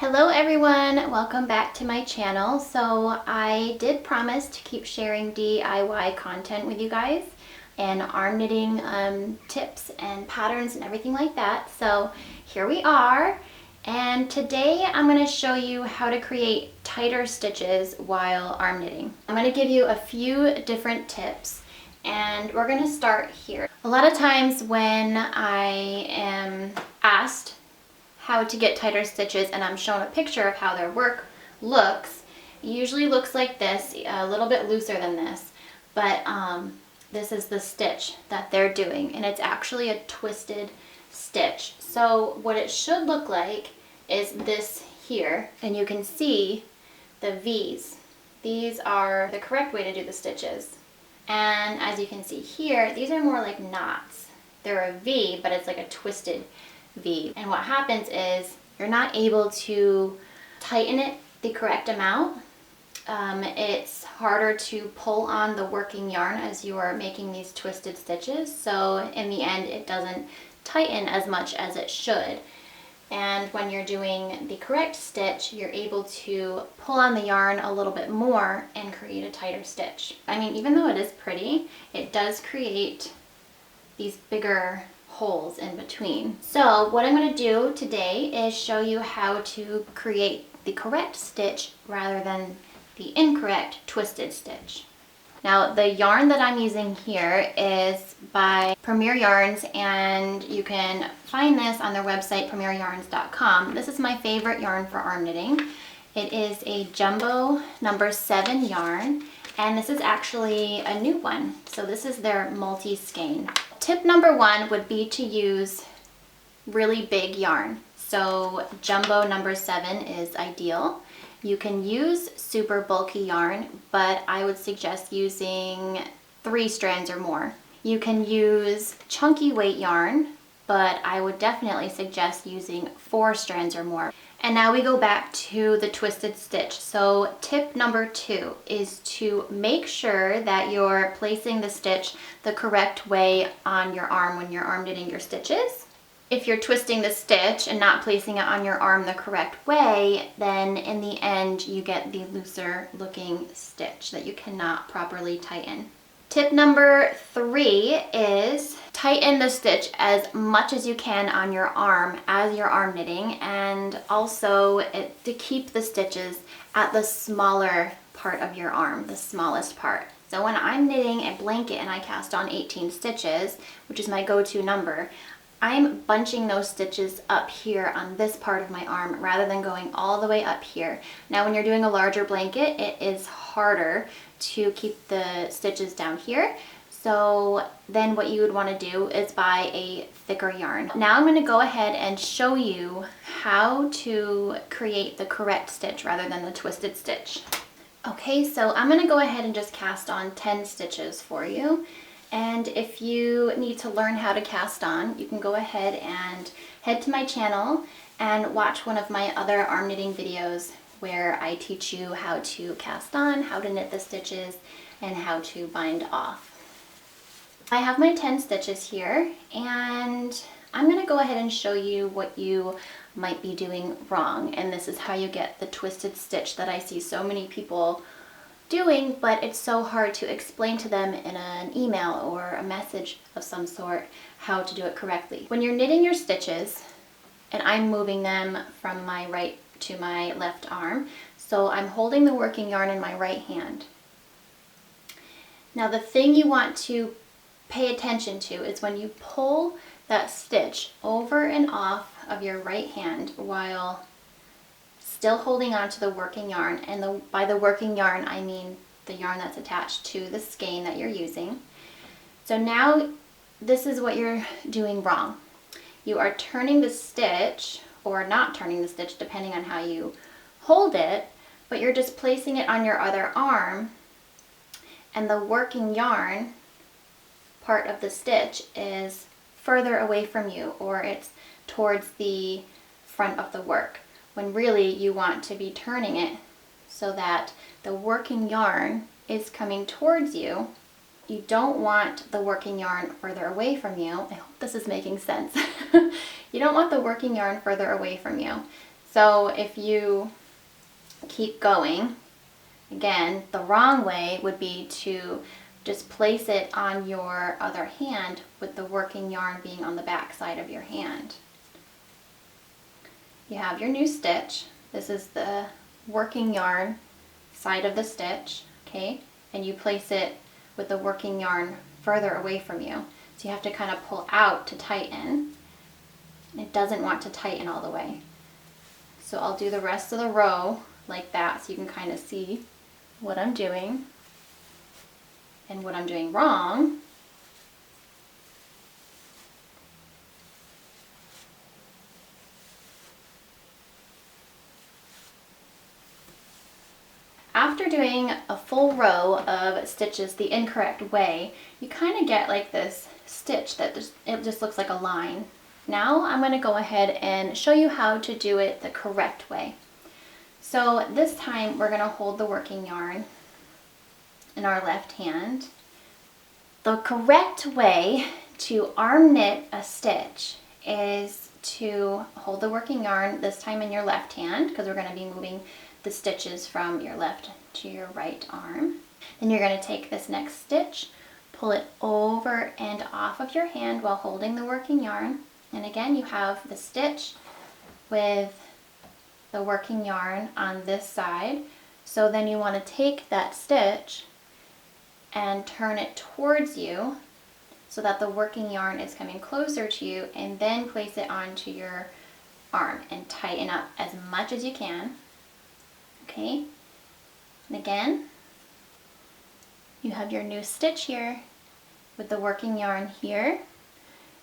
Hello everyone, welcome back to my channel. So I did promise to keep sharing DIY content with you guys and arm knitting tips and patterns and everything like that. So here we are, and today I'm going to show you how to create tighter stitches while arm knitting. I'm going to give you a few different tips and we're going to start here. A lot of times when I am asked how to get tighter stitches and I'm shown a picture of how their work looks, it usually looks like this, a little bit looser than this, but this is the stitch that they're doing, and it's actually a twisted stitch. So what it should look like is this here, and you can see the V's. These are the correct way to do the stitches. And as you can see here, these are more like knots. They're a V, but it's like a twisted V. And what happens is you're not able to tighten it the correct amount. It's harder to pull on the working yarn as you are making these twisted stitches. So in the end, it doesn't tighten as much as it should. And when you're doing the correct stitch, you're able to pull on the yarn a little bit more and create a tighter stitch. I mean, even though it is pretty, it does create these bigger holes in between. So what I'm going to do today is show you how to create the correct stitch rather than the incorrect twisted stitch. Now the yarn that I'm using here is by Premier Yarns, and you can find this on their website premieryarns.com. This is my favorite yarn for arm knitting. It is a jumbo number 7 yarn, and this is actually a new one. So this is their multi-skein. Tip number 1 would be to use really big yarn. So jumbo number 7 is ideal. You can use super bulky yarn, but I would suggest using 3 strands or more. You can use chunky weight yarn, but I would definitely suggest using 4 strands or more. And now we go back to the twisted stitch. So tip number 2 is to make sure that you're placing the stitch the correct way on your arm when you're arm knitting your stitches. If you're twisting the stitch and not placing it on your arm the correct way, then in the end you get the looser looking stitch that you cannot properly tighten. Tip number 3 is tighten the stitch as much as you can on your arm as you're arm knitting, and also to keep the stitches at the smaller part of your arm, the smallest part. So when I'm knitting a blanket and I cast on 18 stitches, which is my go-to number, I'm bunching those stitches up here on this part of my arm rather than going all the way up here. Now when you're doing a larger blanket, it is harder to keep the stitches down here. So then what you would want to do is buy a thicker yarn. Now I'm going to go ahead and show you how to create the correct stitch rather than the twisted stitch. Okay, so I'm going to go ahead and just cast on 10 stitches for you. And if you need to learn how to cast on, you can go ahead and head to my channel and watch one of my other arm knitting videos where I teach you how to cast on, how to knit the stitches, and how to bind off. I have my 10 stitches here, and I'm going to go ahead and show you what you might be doing wrong. And this is how you get the twisted stitch that I see so many people doing, but it's so hard to explain to them in an email or a message of some sort how to do it correctly. When you're knitting your stitches, and I'm moving them from my right to my left arm, so I'm holding the working yarn in my right hand. Now the thing you want to pay attention to is when you pull that stitch over and off of your right hand while still holding on to the working yarn, and by the working yarn I mean the yarn that's attached to the skein that you're using. So now this is what you're doing wrong. You are turning the stitch, or not turning the stitch depending on how you hold it, but you're just placing it on your other arm, and the working yarn part of the stitch is further away from you, or it's towards the front of the work, when really you want to be turning it so that the working yarn is coming towards you. You don't want the working yarn further away from you. I hope this is making sense. You don't want the working yarn further away from you. So if you keep going, again, the wrong way would be to just place it on your other hand with the working yarn being on the back side of your hand. You have your new stitch. This is the working yarn side of the stitch, okay? And you place it with the working yarn further away from you. So you have to kind of pull out to tighten. It doesn't want to tighten all the way. So I'll do the rest of the row like that so you can kind of see what I'm doing and what I'm doing wrong. After doing a full row of stitches the incorrect way, you kind of get like this stitch that just looks like a line. Now I'm going to go ahead and show you how to do it the correct way. So this time we're going to hold the working yarn in our left hand. The correct way to arm knit a stitch is to hold the working yarn this time in your left hand, because we're going to be moving the stitches from your left to your right arm. Then you're going to take this next stitch, pull it over and off of your hand while holding the working yarn. And again, you have the stitch with the working yarn on this side. So then you want to take that stitch and turn it towards you so that the working yarn is coming closer to you, and then place it onto your arm and tighten up as much as you can. Okay, and again, you have your new stitch here with the working yarn here.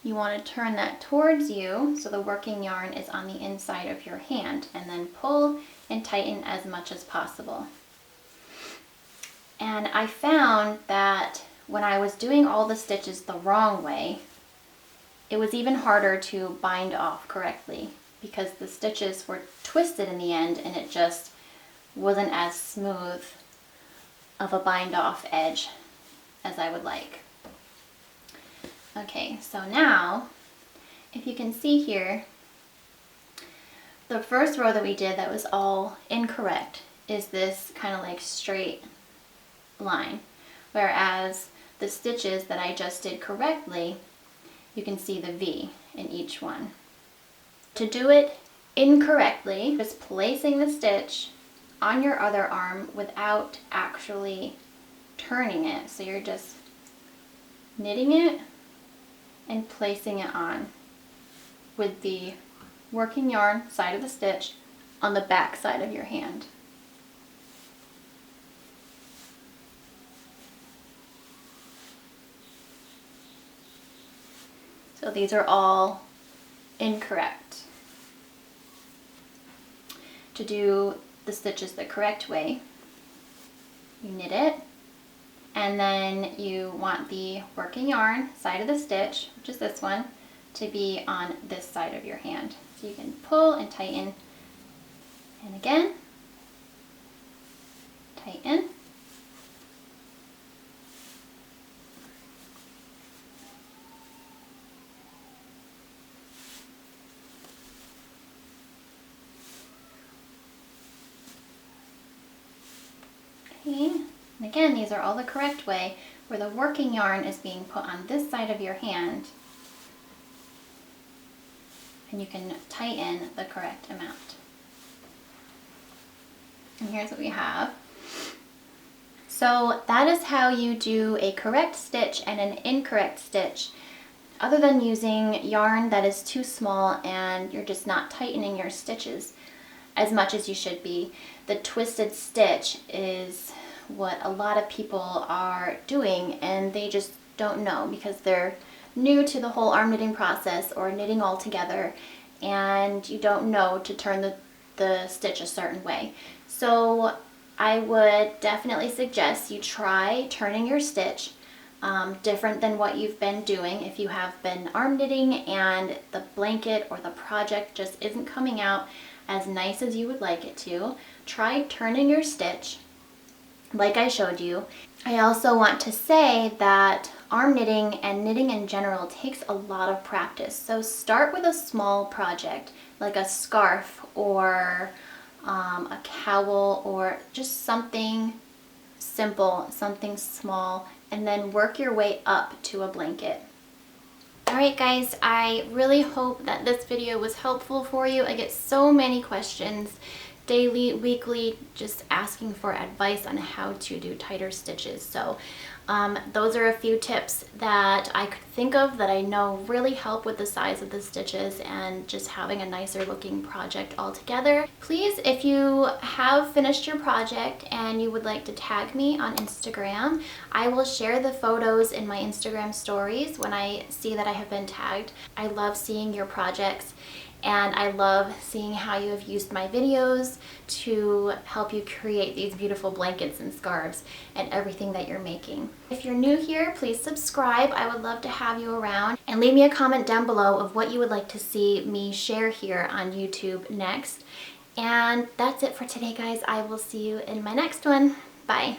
You want to turn that towards you so the working yarn is on the inside of your hand, and then pull and tighten as much as possible. And I found that when I was doing all the stitches the wrong way, it was even harder to bind off correctly because the stitches were twisted in the end and it just wasn't as smooth of a bind off edge as I would like. Okay, so now if you can see here, the first row that we did that was all incorrect is this kind of like straight line, whereas the stitches that I just did correctly, you can see the V in each one. To do it incorrectly, just placing the stitch on your other arm without actually turning it. So you're just knitting it and placing it on with the working yarn side of the stitch on the back side of your hand. So these are all incorrect. To do the stitches the correct way, you knit it, and then you want the working yarn side of the stitch, which is this one, to be on this side of your hand. So you can pull and tighten, and again, tighten. Okay, and again, these are all the correct way, where the working yarn is being put on this side of your hand, and you can tighten the correct amount. And here's what we have. So that is how you do a correct stitch and an incorrect stitch, other than using yarn that is too small and you're just not tightening your stitches as much as you should be. The twisted stitch is what a lot of people are doing, and they just don't know because they're new to the whole arm knitting process or knitting all together, and you don't know to turn the stitch a certain way. So I would definitely suggest you try turning your stitch different than what you've been doing. If you have been arm knitting and the blanket or the project just isn't coming out as nice as you would like it to, try turning your stitch like I showed you. I also want to say that arm knitting and knitting in general takes a lot of practice. So start with a small project like a scarf or a cowl or just something simple, something small, and then work your way up to a blanket. Alright guys, I really hope that this video was helpful for you. I get so many questions daily, weekly, just asking for advice on how to do tighter stitches. So those are a few tips that I could think of that I know really help with the size of the stitches and just having a nicer looking project altogether. Please, if you have finished your project and you would like to tag me on Instagram, I will share the photos in my Instagram stories when I see that I have been tagged. I love seeing your projects, and I love seeing how you have used my videos to help you create these beautiful blankets and scarves and everything that you're making. If you're new here, please subscribe. I would love to have you around, and leave me a comment down below of what you would like to see me share here on YouTube next. And that's it for today, guys. I will see you in my next one. Bye.